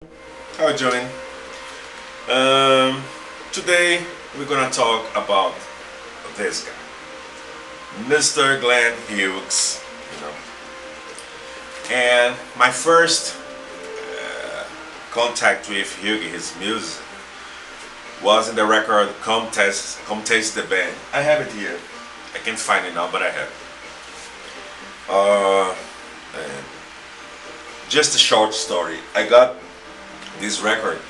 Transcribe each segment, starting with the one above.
How are you doing? Um, Today we're gonna talk about this guy, Mr. Glen Hughes. You know, and my first contact with Hughes, his music, was in the record "Come Taste the Band." I have it here. I can't find it now, but I have it. And just a short story. I got this record.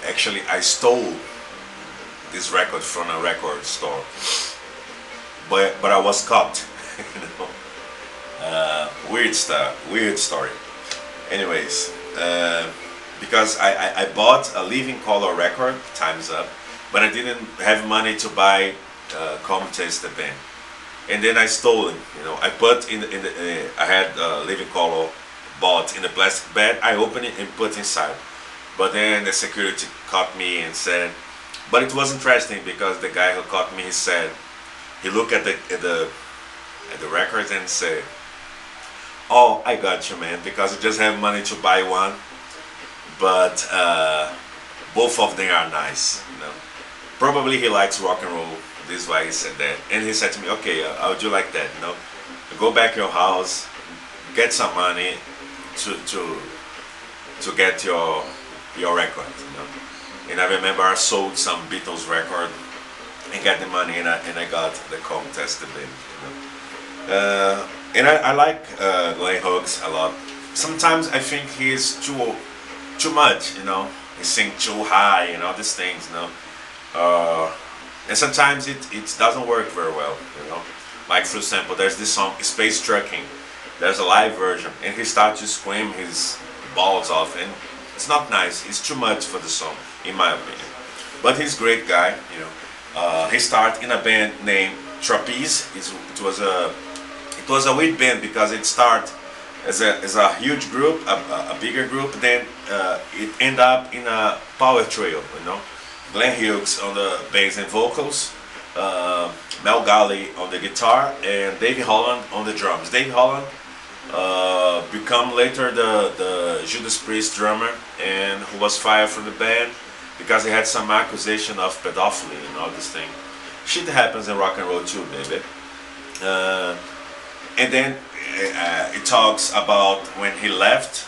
Actually, I stole this record from a record store, but I was caught. you know, weird stuff, weird story. Anyways, because I bought a Living Color record, Time's Up, but I didn't have money to buy Come Taste the Band, and then I stole it. I put I had Living Color bought in a plastic bag. I opened it and put inside. But then the security caught me and said, but it was interesting because the guy who caught me, he said, he looked at the records and said, "Oh, I got you, man, because I just have money to buy one, but both of them are nice." Probably he likes rock and roll. This is why he said that. And he said to me, "Okay, how would you like that? Go back to your house, get some money to get your record." And I remember I sold some Beatles record and got the money, and I got the contest a and I like Glen Hughes a lot. Sometimes I think he's too much. He sings too high and all these things. And sometimes it doesn't work very well. Like for example, there's this song Space Trucking. There's a live version, and he starts to scream his balls off, and it's not nice. It's too much for the song, in my opinion. But he's a great guy. He started in a band named Trapeze. It was a weird band because it started as a huge group, a bigger group. Then it ended up in a power trio. Glen Hughes on the bass and vocals, Mel Galley on the guitar, and Davey Holland on the drums. Davey Holland become later the Judas Priest drummer, and who was fired from the band because he had some accusation of pedophily and all this thing. Shit happens in rock and roll too, baby. And then it talks about when he left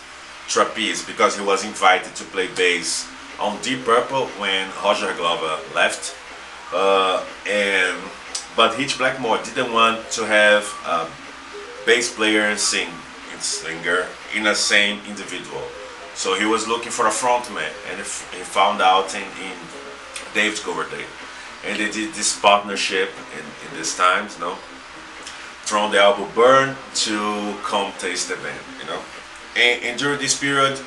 Trapeze because he was invited to play bass on Deep Purple when Roger Glover left. But Hitch Blackmore didn't want to have bass player and singer in the same individual. So he was looking for a frontman, and he found out in David Coverdale. And they did this partnership in these times, from the album Burn to Come Taste the Band, And during this period,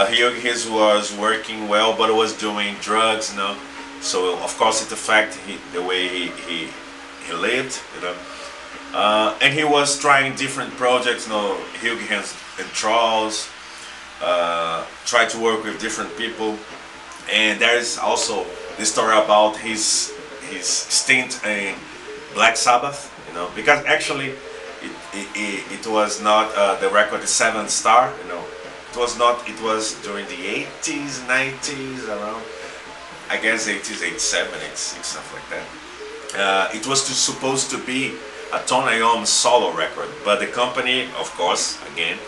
Hughes was working well, but was doing drugs, So of course it affected the way he lived, and he was trying different projects, Hughes and Charles, tried to work with different people, and there is also the story about his stint in Black Sabbath, because actually it was not the record, the Seventh Star, it was not. It was during the 80s, 90s, around, I guess 80s, 87, 86, stuff like that. It was supposed to be a Tony Iommi solo record, but the company, of course, again,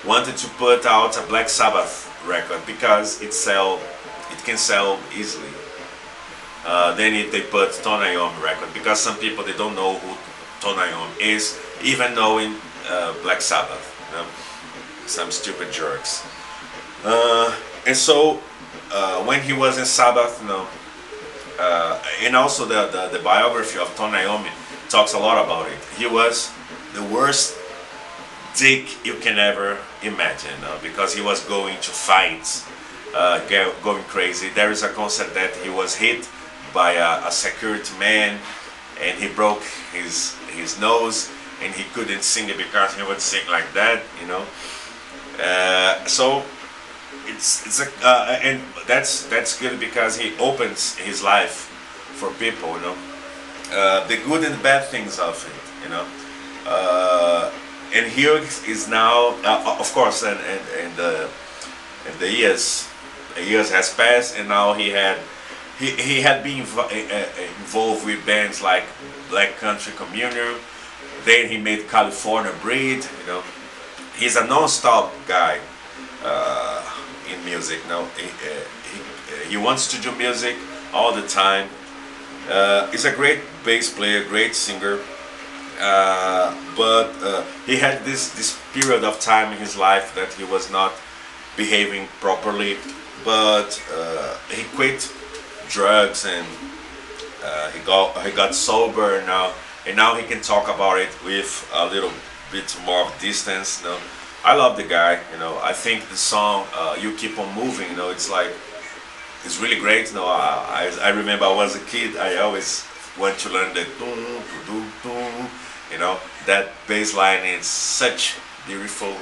wanted to put out a Black Sabbath record because it can sell easily. Then they put Tony Iommi record because some people, they don't know who Tony Iommi is, even knowing Black Sabbath. Some stupid jerks. And so when he was in Sabbath, and also the biography of Tony Iommi talks a lot about it. He was the worst dick you can ever imagine, because he was going to fights, going crazy. There is a concert that he was hit by a security man, and he broke his nose, and he couldn't sing it because he would sing like that, So it's and that's good because he opens his life for people, the good and bad things of it, and Hughes is now, of course, and And the years has passed, and now he had been involved with bands like Black Country Communion. Then he made California Breed. He's a non-stop guy in music. He wants to do music all the time. He's a great bass player, great singer. But he had this period of time in his life that he was not behaving properly. But he quit drugs, and he got sober now, and now he can talk about it with a little bit more of distance. I love the guy. I think the song "You Keep on Moving," it's really great. I remember I was a kid. I always want to learn the dum, dum, dum, that bass line is such beautiful.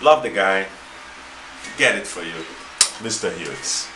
Love the guy. Get it for you, Mr. Hughes.